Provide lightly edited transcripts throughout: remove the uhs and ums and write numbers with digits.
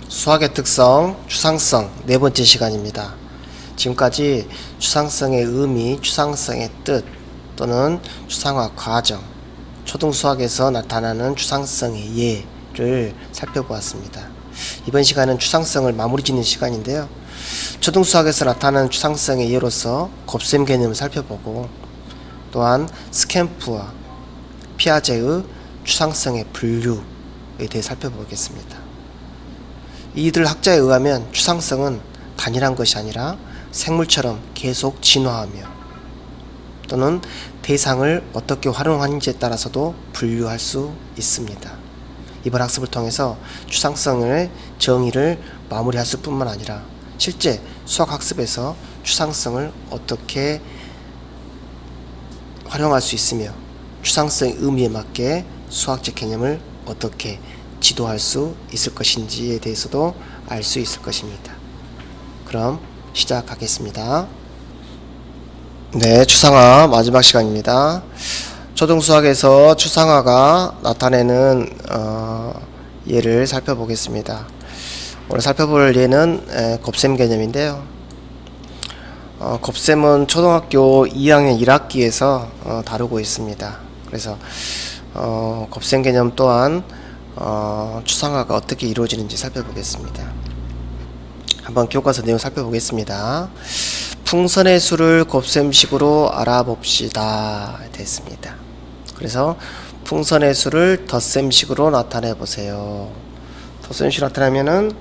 수학의 특성, 추상성 네 번째 시간입니다. 지금까지 추상성의 의미, 추상성의 뜻 또는 추상화 과정, 초등수학에서 나타나는 추상성의 예를 살펴보았습니다. 이번 시간은 추상성을 마무리 짓는 시간인데요. 초등수학에서 나타나는 추상성의 예로서 곱셈 개념을 살펴보고 또한 스캠프와 피아제의 추상성의 분류에 대해 살펴보겠습니다. 이들 학자에 의하면 추상성은 단일한 것이 아니라 생물처럼 계속 진화하며 또는 대상을 어떻게 활용하는지에 따라서도 분류할 수 있습니다. 이번 학습을 통해서 추상성의 정의를 마무리할 뿐만 아니라 실제 수학학습에서 추상성을 어떻게 활용할 수 있으며 추상성의 의미에 맞게 수학적 개념을 어떻게 지도할 수 있을 것인지에 대해서도 알 수 있을 것입니다. 그럼 시작하겠습니다. 네, 추상화 마지막 시간입니다. 초등수학에서 추상화가 나타내는 예를 살펴보겠습니다. 오늘 살펴볼 예는 곱셈 개념인데요. 곱셈은 초등학교 2학년 1학기에서 다루고 있습니다. 그래서 곱셈 개념 또한 추상화가 어떻게 이루어지는지 살펴보겠습니다. 한번 교과서 내용 살펴보겠습니다. 풍선의 수를 곱셈식으로 알아봅시다 됐습니다. 그래서 풍선의 수를 덧셈식으로 나타내 보세요. 덧셈식으로 나타내면은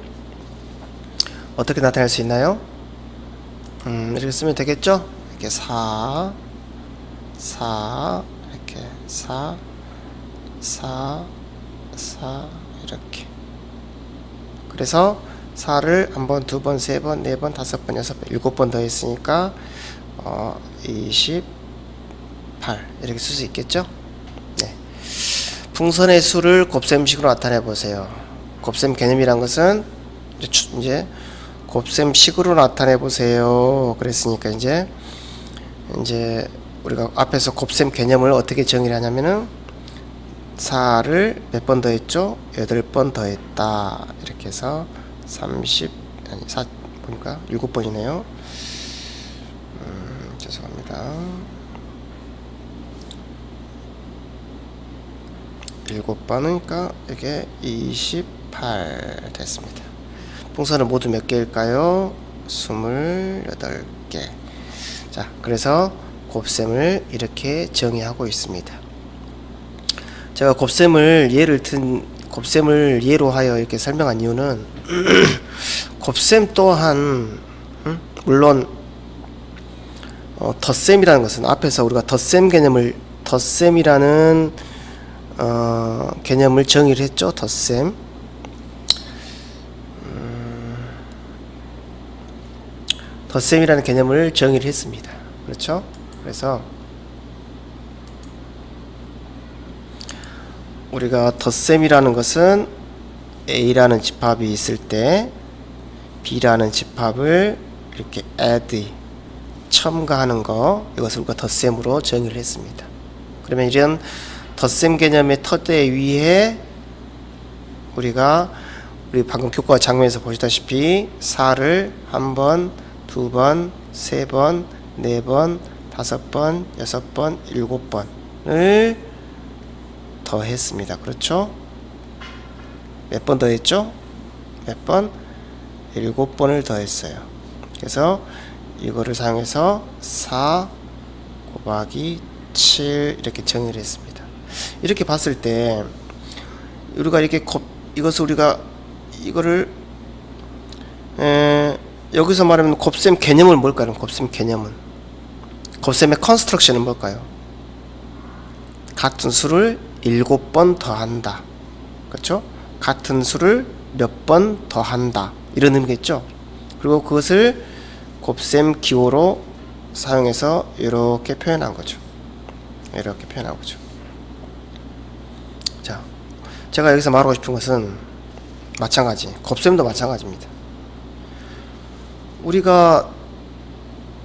어떻게 나타낼 수 있나요? 이렇게 쓰면 되겠죠? 이렇게 4 이렇게 4 이렇게. 그래서 4를 한번, 두 번, 세 번, 네 번, 다섯 번, 여섯 번, 일곱 번 더했으니까 28 이렇게 쓸 수 있겠죠? 네. 풍선의 수를 곱셈식으로 나타내 보세요. 곱셈 개념이란 것은 이제 곱셈식으로 나타내 보세요. 그랬으니까 이제 우리가 앞에서 곱셈 개념을 어떻게 정의를 하냐면은 4를 몇 번 더했죠? 8번 더했다. 이렇게 해서 4 보니까 7번이네요. 죄송합니다. 7번이니까 이게 28 됐습니다. 풍선은 모두 몇 개일까요? 28개. 자, 그래서 곱셈을 이렇게 정의하고 있습니다. 제가 곱셈을 예로 하여 이렇게 설명한 이유는 곱셈 또한 물론 덧셈이라는 것은 앞에서 우리가 덧셈이라는 개념을 정의를 했죠. 덧셈. 덧셈이라는 개념을 정의를 했습니다. 그렇죠? 그래서 우리가 덧셈이라는 것은 A라는 집합이 있을 때 B라는 집합을 이렇게 add, 첨가하는 거, 이것을 우리가 덧셈으로 정의를 했습니다. 그러면 이런 덧셈 개념의 터대 위에 우리 방금 교과 장면에서 보시다시피 4를 한 번, 두 번, 세 번, 네 번, 다섯 번, 여섯 번, 일곱 번을 더했습니다. 그렇죠? 몇 번 더했죠? 몇 번? 7번을 더했어요. 그래서 이거를 사용해서 4 곱하기 7 이렇게 정의를 했습니다. 이렇게 봤을 때 우리가 이렇게 이거를 여기서 말하면 곱셈 개념은 뭘까요? 곱셈 개념은 곱셈의 컨스트럭션은 뭘까요? 같은 수를 7번 더한다. 그렇죠? 같은 수를 몇 번 더한다. 이런 의미겠죠? 그리고 그것을 곱셈 기호로 사용해서 이렇게 표현한 거죠. 이렇게 표현한 거죠. 자, 제가 여기서 말하고 싶은 것은 마찬가지. 곱셈도 마찬가지입니다. 우리가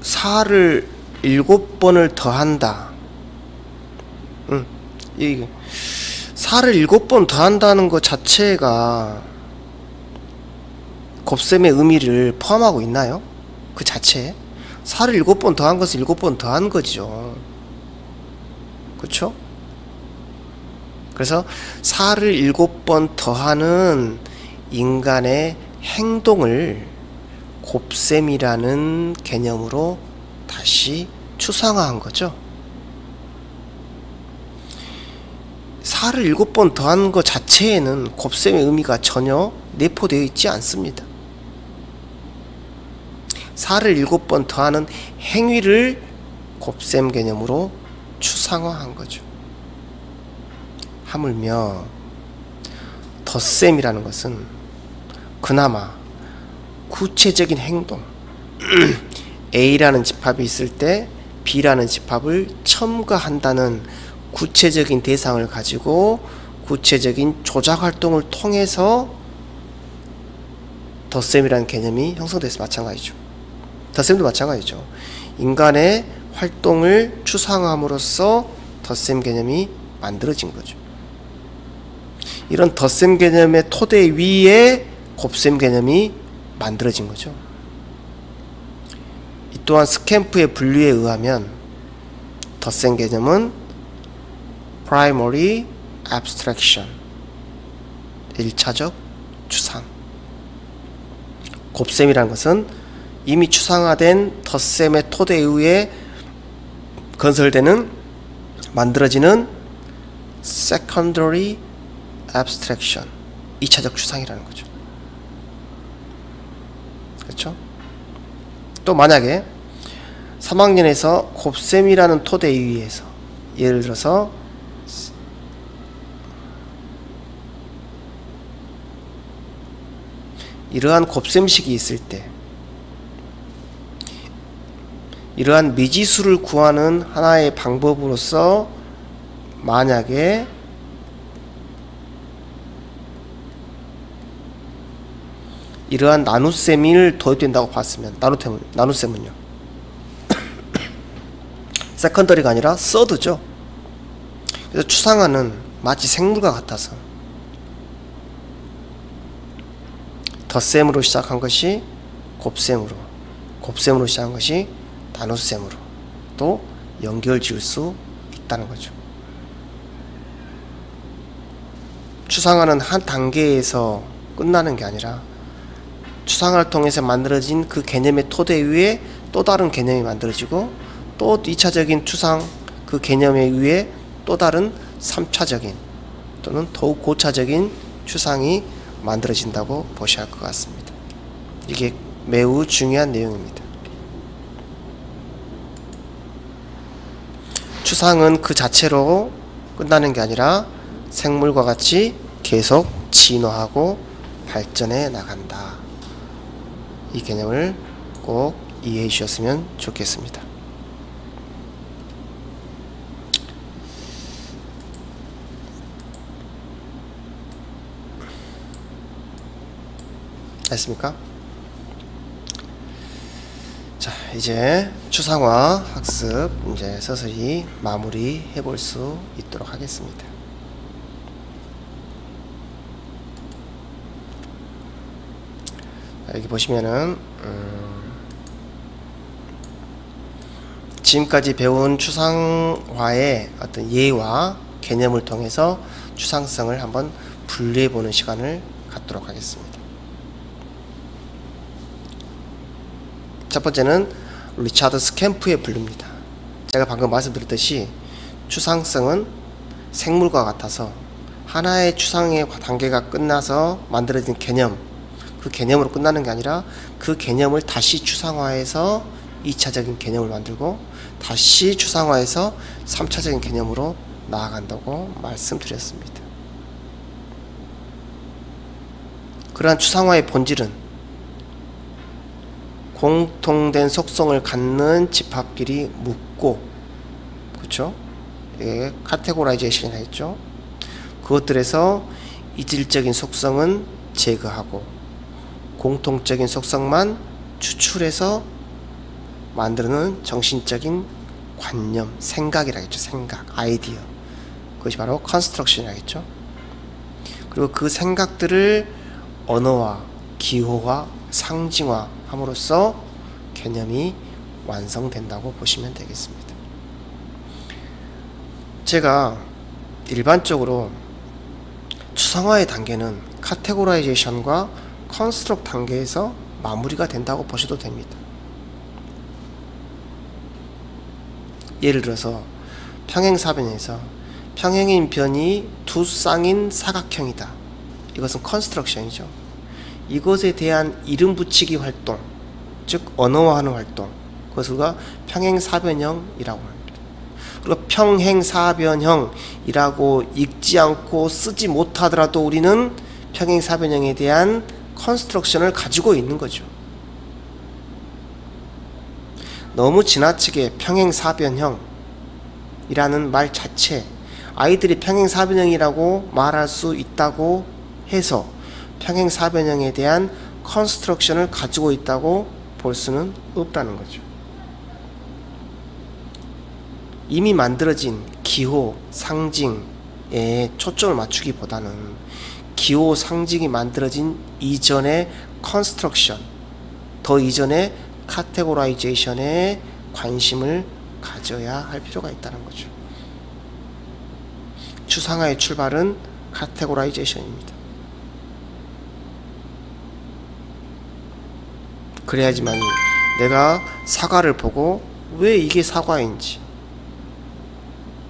4를 7번을 더한다. 4를 7번 더한다는 것 자체가 곱셈의 의미를 포함하고 있나요? 그 자체에 4를 7번 더한 것은 7번 더한 거죠. 그렇죠? 그래서 4를 7번 더하는 인간의 행동을 곱셈이라는 개념으로 다시 추상화한 거죠. 4를 7번 더한 것 자체에는 곱셈의 의미가 전혀 내포되어 있지 않습니다. 4를 7번 더하는 행위를 곱셈 개념으로 추상화한 거죠. 하물며 덧셈이라는 것은 그나마 구체적인 행동 A라는 집합이 있을 때 B라는 집합을 첨가한다는 구체적인 대상을 가지고 구체적인 조작 활동을 통해서 덧셈이라는 개념이 형성돼서 마찬가지죠. 덧셈도 마찬가지죠. 인간의 활동을 추상함으로써 덧셈 개념이 만들어진 거죠. 이런 덧셈 개념의 토대 위에 곱셈 개념이 만들어진 거죠. 이 또한 스캠프의 분류에 의하면 덧셈 개념은 primary abstraction, 1차적 추상. 곱셈이라는 것은 이미 추상화된 덧셈의 토대 위에 건설되는 만들어지는 secondary abstraction, 2차적 추상이라는 거죠. 그렇죠? 또 만약에 3학년에서 곱셈이라는 토대 위에서 예를 들어서 이러한 곱셈식이 있을 때 이러한 미지수를 구하는 하나의 방법으로서 만약에 이러한 나눗셈을 도입된다고 봤으면 나눗셈은요 세컨더리가 아니라 서드죠. 그래서 추상화는 마치 생물과 같아서 덧셈으로 시작한 것이 곱셈으로 시작한 것이 나눗셈으로 또 연결 지을 수 있다는 거죠. 추상화는 한 단계에서 끝나는 게 아니라 추상화를 통해서 만들어진 그 개념의 토대 위에 또 다른 개념이 만들어지고 또 2차적인 추상 그 개념에 의해 또 다른 3차적인 또는 더욱 고차적인 추상이 만들어진다고 보셔야 할 것 같습니다. 이게 매우 중요한 내용입니다. 추상은 그 자체로 끝나는 게 아니라 생물과 같이 계속 진화하고 발전해 나간다. 이 개념을 꼭 이해해 주셨으면 좋겠습니다. 됐습니까? 자, 이제 추상화 학습 이제 서서히 마무리해 볼 수 있도록 하겠습니다. 여기 보시면은 지금까지 배운 추상화의 어떤 예와 개념을 통해서 추상성을 한번 분류해 보는 시간을 갖도록 하겠습니다. 첫 번째는 리차드 스캠프의 분류입니다. 제가 방금 말씀드렸듯이 추상성은 생물과 같아서 하나의 추상의 단계가 끝나서 만들어진 개념, 그 개념으로 끝나는 게 아니라 그 개념을 다시 추상화해서 2차적인 개념을 만들고 다시 추상화해서 3차적인 개념으로 나아간다고 말씀드렸습니다. 그러한 추상화의 본질은 공통된 속성을 갖는 집합끼리 묶고, 그렇죠? 예, 카테고라이제이션이라 했죠. 그것들에서 이질적인 속성은 제거하고 공통적인 속성만 추출해서 만드는 정신적인 관념, 생각이라 했죠. 생각, 아이디어. 그것이 바로 컨스트럭션이라 했죠. 그리고 그 생각들을 언어화, 기호화, 상징화 함으로써 개념이 완성된다고 보시면 되겠습니다. 제가 일반적으로 추상화의 단계는 카테고라이제이션과 컨스트럭 단계에서 마무리가 된다고 보셔도 됩니다. 예를 들어서 평행사변에서 평행인 변이 두 쌍인 사각형이다. 이것은 컨스트럭션이죠. 이것에 대한 이름 붙이기 활동, 즉 언어화하는 활동, 그것을 우리가 평행사변형이라고 합니다. 그리고 평행사변형이라고 읽지 않고 쓰지 못하더라도 우리는 평행사변형에 대한 컨스트럭션을 가지고 있는 거죠. 너무 지나치게 평행사변형이라는 말 자체, 아이들이 평행사변형이라고 말할 수 있다고 해서 평행사변형에 대한 컨스트럭션을 가지고 있다고 볼 수는 없다는 거죠. 이미 만들어진 기호, 상징에 초점을 맞추기보다는 기호, 상징이 만들어진 이전의 컨스트럭션, 더 이전의 카테고라이제이션에 관심을 가져야 할 필요가 있다는 거죠. 추상화의 출발은 카테고라이제이션입니다. 그래야지만 내가 사과를 보고 왜 이게 사과인지,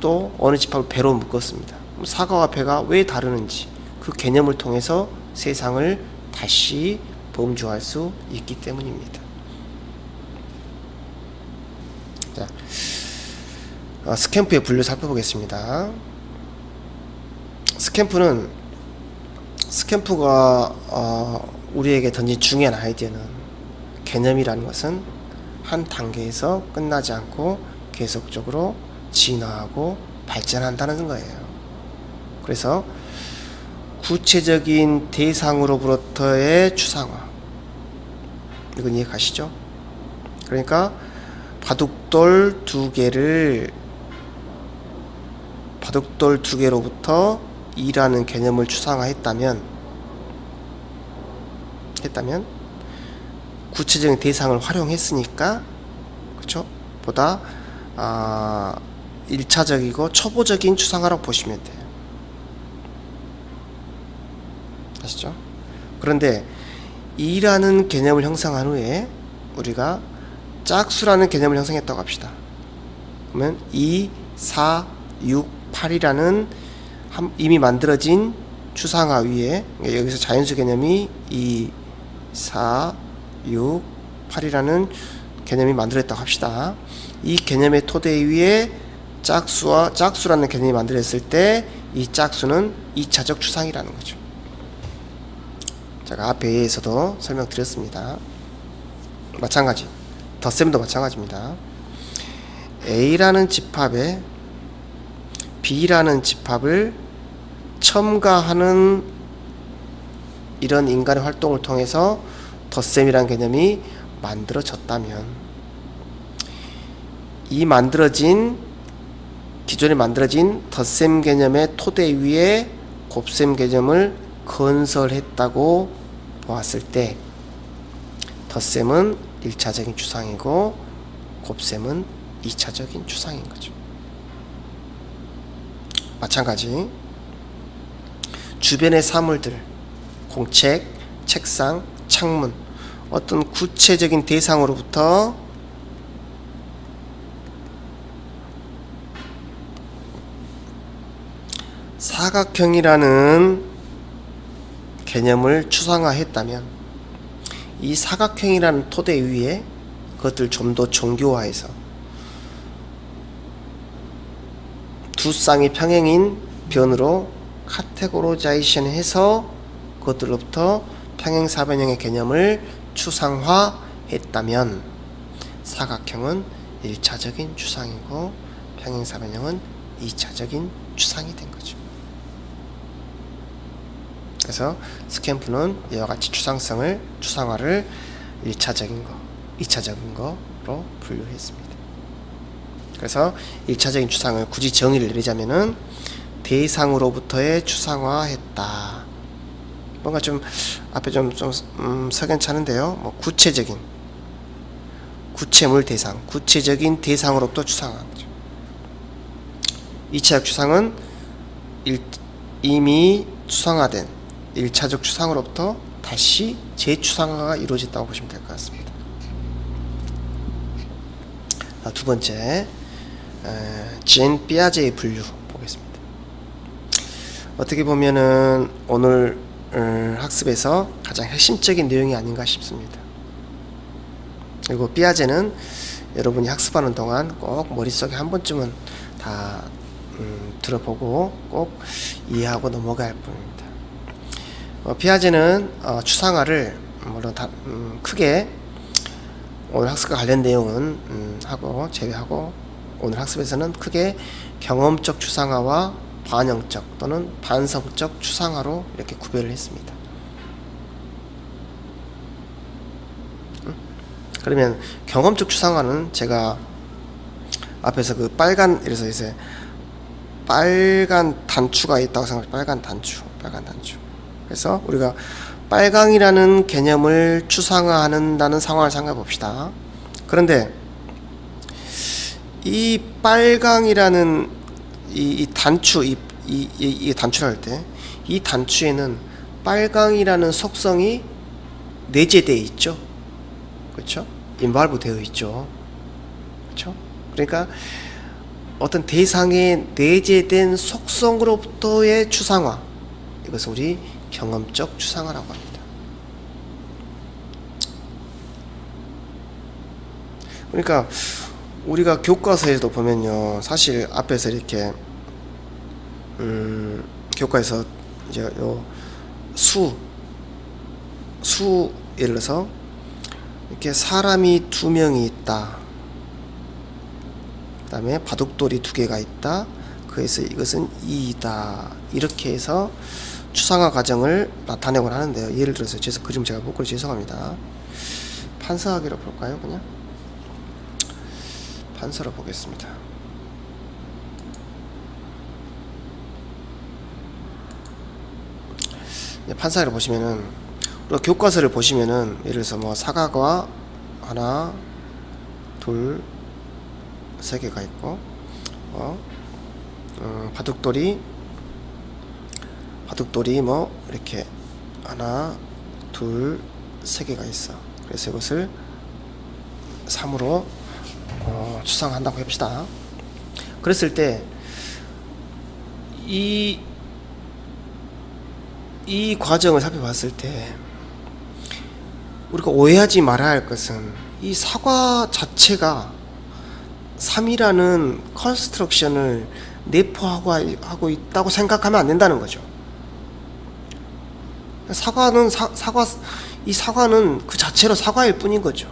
또 어느 집합을 배로 묶었습니다. 사과와 배가 왜 다르는지 그 개념을 통해서 세상을 다시 범주할 수 있기 때문입니다. 자, 스캠프의 분류 살펴보겠습니다. 스캠프가 우리에게 던진 중요한 아이디어는, 개념이라는 것은 한 단계에서 끝나지 않고 계속적으로 진화하고 발전한다는 거예요. 그래서 구체적인 대상으로부터의 추상화, 이건 이해가시죠? 그러니까 바둑돌 두 개로부터 이라는 개념을 추상화했다면 구체적인 대상을 활용했으니까, 그렇죠? 보다 1차적이고 초보적인 추상화라고 보시면 돼요. 아시죠? 그런데 이라는 개념을 형성한 후에 우리가 짝수라는 개념을 형성했다고 합시다. 그러면 2, 4, 6, 8이라는 이미 만들어진 추상화 위에, 여기서 자연수 개념이 2, 4, 6, 8이라는 개념이 만들어졌다고 합시다. 이 개념의 토대 위에 짝수라는 개념이 만들어졌을 때 이 짝수는 2차적 추상이라는 거죠. 제가 앞에서도 설명드렸습니다. 마찬가지, 덧셈도 마찬가지입니다. A라는 집합에 B라는 집합을 첨가하는 이런 인간의 활동을 통해서 덧셈이라는 개념이 만들어졌다면, 이 기존에 만들어진 덧셈 개념의 토대 위에 곱셈 개념을 건설했다고 보았을 때 덧셈은 1차적인 추상이고 곱셈은 2차적인 추상인 거죠. 마찬가지, 주변의 사물들, 공책, 책상, 창문, 어떤 구체적인 대상으로부터 사각형이라는 개념을 추상화했다면, 이 사각형이라는 토대 위에 그것들 좀 더 정교화해서 두 쌍이 평행인 변으로 카테고라이제이션 해서 그것들로부터 평행사변형의 개념을 추상화했다면 사각형은 1차적인 추상이고 평행사변형은 2차적인 추상이 된 거죠. 그래서 스캠프는 이와 같이 추상화를 1차적인 거, 2차적인 거로 분류했습니다. 그래서 1차적인 추상을 굳이 정의를 내리자면은 대상으로부터의 추상화했다. 뭔가 좀 앞에 좀 석연찮은데요. 뭐 구체적인 구체물 대상, 구체적인 대상으로부터 추상화한 거죠. 2차적 추상은 이미 추상화된 1차적 추상으로부터 다시 재추상화가 이루어졌다고 보시면 될 것 같습니다. 두 번째, 진 삐아제의 분류 보겠습니다. 어떻게 보면은 오늘 학습에서 가장 핵심적인 내용이 아닌가 싶습니다. 그리고 삐아제는 여러분이 학습하는 동안 꼭 머릿속에 한 번쯤은 다 들어보고 꼭 이해하고 넘어가야 할 뿐입니다. 삐아제는 추상화를 물론 크게 오늘 학습과 관련 내용은 하고 제외하고 오늘 학습에서는 크게 경험적 추상화와 반영적 또는 반성적 추상화로 이렇게 구별을 했습니다. 그러면 경험적 추상화는 제가 앞에서 그 빨간, 이래서 이제 빨간 단추가 있다고 생각해요. 빨간 단추. 그래서 우리가 빨강이라는 개념을 추상화한다는 상황을 생각해 봅시다. 그런데 이 빨강이라는 이 단추, 이 단추를 할 때 이 단추에는 빨강이라는 속성이 내재되어 있죠. 그렇죠? 인발브 되어 있죠. 그렇죠? 그러니까 어떤 대상에 내재된 속성으로부터의 추상화, 이것을 우리 경험적 추상화라고 합니다. 그러니까 우리가 교과서에도 보면요, 사실 앞에서 이렇게 교과에서 이제 요 수 예를 들어서 이렇게 사람이 2명이 있다. 그 다음에 바둑돌이 2개가 있다. 그래서 이것은 2이다. 이렇게 해서 추상화 과정을 나타내곤 하는데요. 예를 들어서 그림 제가 못 그려 죄송합니다. 판서하기로 볼까요? 그냥 판서로 보겠습니다. 판서를 보시면은 우리가 교과서를 보시면은 예를 들어서 뭐 사과가 하나, 둘, 3개가 있고 바둑돌이 뭐 이렇게 하나, 둘, 3개가 있어. 그래서 이것을 3으로 추상한다고 해봅시다. 그랬을 때 이 과정을 살펴봤을 때 우리가 오해하지 말아야 할 것은 이 사과 자체가 3이라는 컨스트럭션을 내포하고 있다고 생각하면 안 된다는 거죠. 이 사과는 그 자체로 사과일 뿐인 거죠.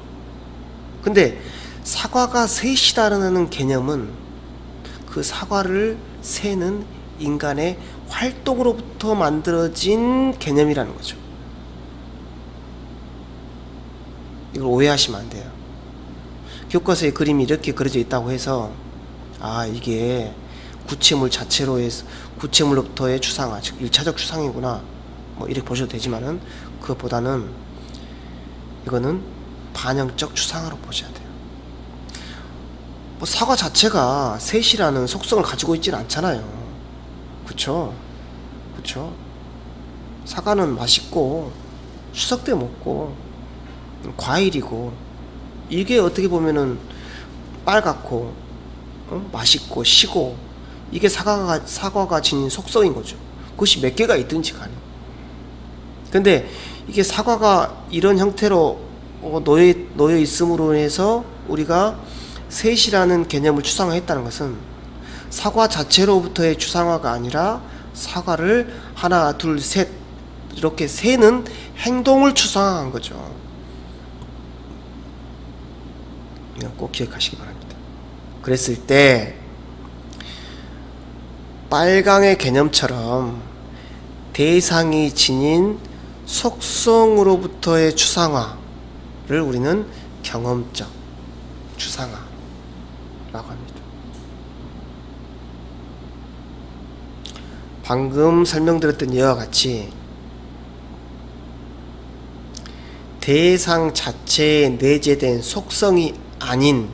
근데 사과가 셋이라는 개념은 그 사과를 세는 인간의 활동으로부터 만들어진 개념이라는 거죠. 이걸 오해하시면 안 돼요. 교과서에 그림이 이렇게 그려져 있다고 해서 이게 구체물 자체로 해서 구체물로부터의 추상화, 즉 1차적 추상이구나 뭐 이렇게 보셔도 되지만은 그것보다는 이거는 반영적 추상화로 보셔야 돼요. 뭐 사과 자체가 셋이라는 속성을 가지고 있지는 않잖아요. 그쵸? 사과는 맛있고 추석 때 먹고 과일이고 이게 어떻게 보면은 빨갛고 맛있고 시고 이게 사과가 지닌 속성인 거죠. 그것이 몇 개가 있든지 간에. 근데 이게 사과가 이런 형태로 놓여 있음으로 해서 우리가 셋이라는 개념을 추상화했다는 것은 사과 자체로부터의 추상화가 아니라 사과를 하나, 둘, 셋 이렇게 세는 행동을 추상화한 거죠. 이건 꼭 기억하시기 바랍니다. 그랬을 때 빨강의 개념처럼 대상이 지닌 속성으로부터의 추상화를 우리는 경험적 추상화라고 합니다. 방금 설명드렸던 이와 같이 대상 자체에 내재된 속성이 아닌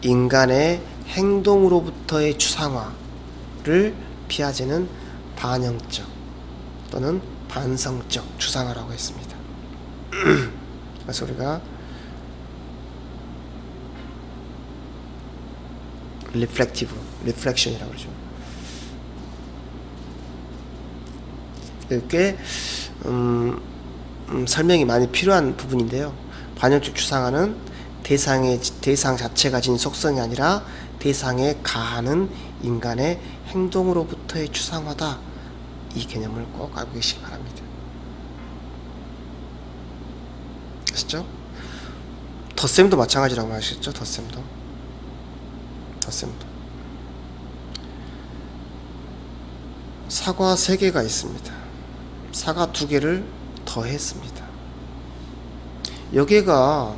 인간의 행동으로부터의 추상화를 피아제는 반영적 또는 반성적 추상화라고 했습니다. 그래서 우리가 리플렉션이라고 그러죠. 꽤 설명이 많이 필요한 부분인데요. 반영적 추상화는 대상 자체가 가진 속성이 아니라 대상에 가하는 인간의 행동으로부터의 추상화다. 이 개념을 꼭 알고 계시기 바랍니다. 아시죠? 덧셈도 마찬가지라고 하셨죠? 덧셈도 사과 3개가 있습니다. 사과 2개를 더했습니다. 여기가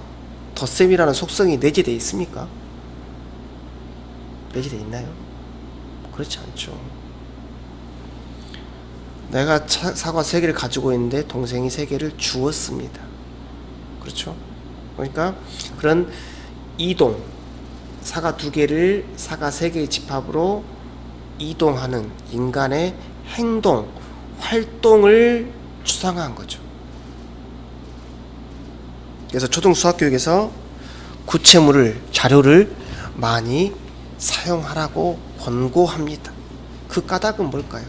덧셈이라는 속성이 내재되어 있습니까? 내재되어 있나요? 그렇지 않죠. 내가 사과 3개를 가지고 있는데 동생이 3개를 주었습니다. 그렇죠? 그러니까 그런 이동, 사과 2개를 사과 3개의 집합으로 이동하는 인간의 행동, 활동을 추상화한 거죠. 그래서 초등 수학교육에서 구체물을, 자료를 많이 사용하라고 권고합니다. 그 까닭은 뭘까요?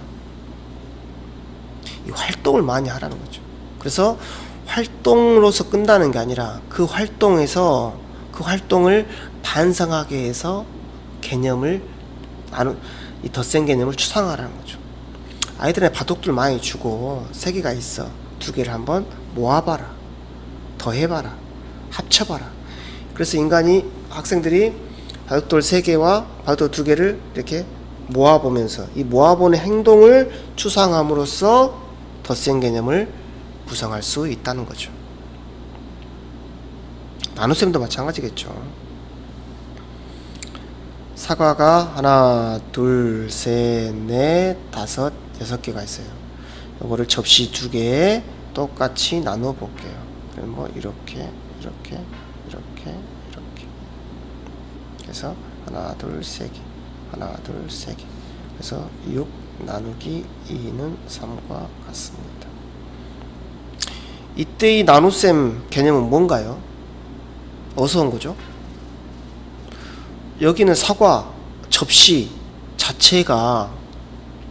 이 활동을 많이 하라는 거죠. 그래서 활동으로서 끝나는 게 아니라 그 활동에서 그 활동을 반성하게 해서 개념을 이 덧셈 개념을 추상화하라는 거죠. 아이들의 바둑들 많이 주고 3개가 있어. 2개를 한번 모아봐라. 더해봐라. 합쳐봐라. 그래서 학생들이 바둑돌 3개와 바둑돌 2개를 이렇게 모아보면서 이 모아보는 행동을 추상함으로써 덧셈 개념을 구성할 수 있다는 거죠. 나눗셈도 마찬가지겠죠. 사과가 하나, 둘, 셋, 넷, 다섯, 6개가 있어요. 이거를 접시 2개에 똑같이 나눠 볼게요. 그럼 뭐 이렇게 그래서 하나, 둘, 3개, 하나, 둘, 3개. 그래서 6 나누기 2는 3과 같습니다. 이때 이 나눗셈 개념은 뭔가요? 어디서 온 거죠? 여기는 사과, 접시 자체가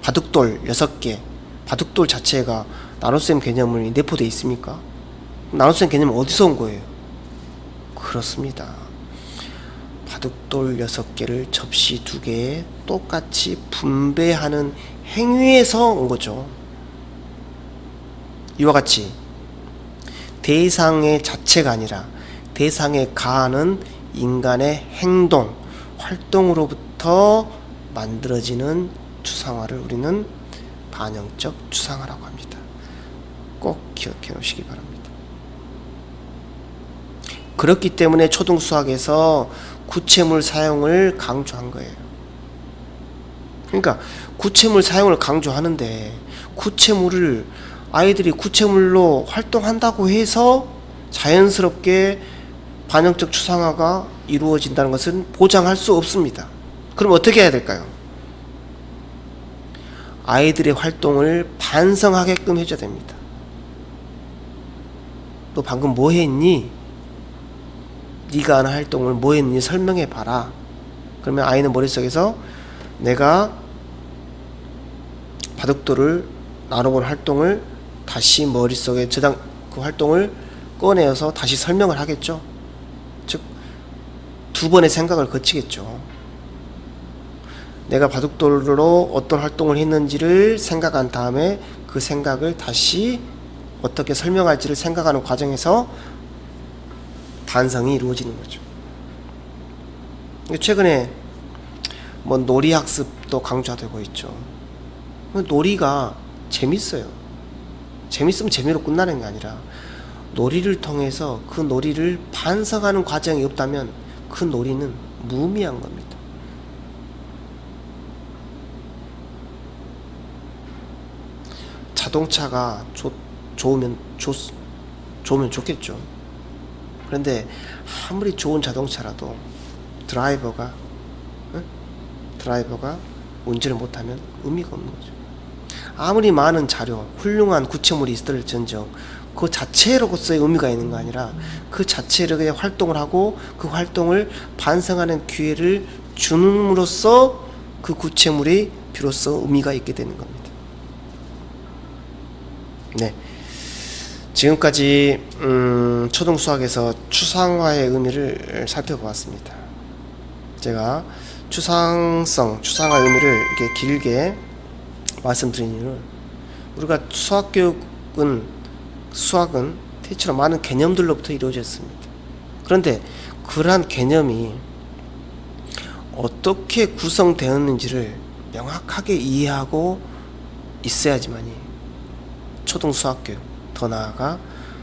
바둑돌 6개, 바둑돌 자체가 나눗셈 개념을 내포되어 있습니까? 나눗셈 개념은 어디서 온 거예요? 그렇습니다. 바둑돌 6개를 접시 2개에 똑같이 분배하는 행위에서 온 거죠. 이와 같이 대상의 자체가 아니라 대상에 가하는 인간의 행동, 활동으로부터 만들어지는 추상화를 우리는 반영적 추상화라고 합니다. 꼭 기억해 놓으시기 바랍니다. 그렇기 때문에 초등 수학에서 구체물 사용을 강조한 거예요. 그러니까 구체물 사용을 강조하는데 아이들이 구체물로 활동한다고 해서 자연스럽게 반영적 추상화가 이루어진다는 것은 보장할 수 없습니다. 그럼 어떻게 해야 될까요? 아이들의 활동을 반성하게끔 해줘야 됩니다. 너 방금 뭐 했니? 네가 하는 활동을 뭐 했니? 설명해 봐라. 그러면 아이는 머릿속에서 내가 바둑돌을 나눠본 활동을 다시 머릿속에 그 활동을 꺼내어서 다시 설명을 하겠죠. 즉 2번의 생각을 거치겠죠. 내가 바둑돌로 어떤 활동을 했는지를 생각한 다음에 그 생각을 다시 어떻게 설명할지를 생각하는 과정에서 반성이 이루어지는 거죠. 최근에 뭐 놀이 학습도 강조되고 있죠. 놀이가 재밌어요. 재밌으면 재미로 끝나는 게 아니라 놀이를 통해서 그 놀이를 반성하는 과정이 없다면 그 놀이는 무의미한 겁니다. 자동차가 좋으면 좋겠죠. 그런데 아무리 좋은 자동차라도 드라이버가 운전을 못하면 의미가 없는 거죠. 아무리 많은 자료, 훌륭한 구체물이 있을지언정 그 자체로서의 의미가 있는 거 아니라 그 자체로 그냥 활동을 하고 그 활동을 반성하는 기회를 주는으로써 그 구체물이 비로소 의미가 있게 되는 겁니다. 네, 지금까지 초등수학에서 추상화의 의미를 살펴보았습니다. 제가 추상화의 의미를 이렇게 길게 말씀드린 이유는 우리가 수학은 대체로 많은 개념들로부터 이루어졌습니다. 그런데 그러한 개념이 어떻게 구성되었는지를 명확하게 이해하고 있어야지만이 초등수학교육, 더 나아가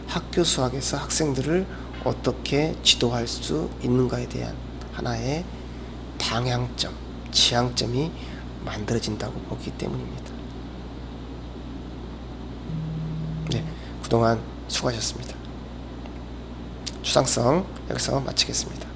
학교 수학에서 학생들을 어떻게 지도할 수 있는가에 대한 하나의 방향점, 지향점이 만들어진다고 보기 때문입니다. 네, 그동안 수고하셨습니다. 추상성 여기서 마치겠습니다.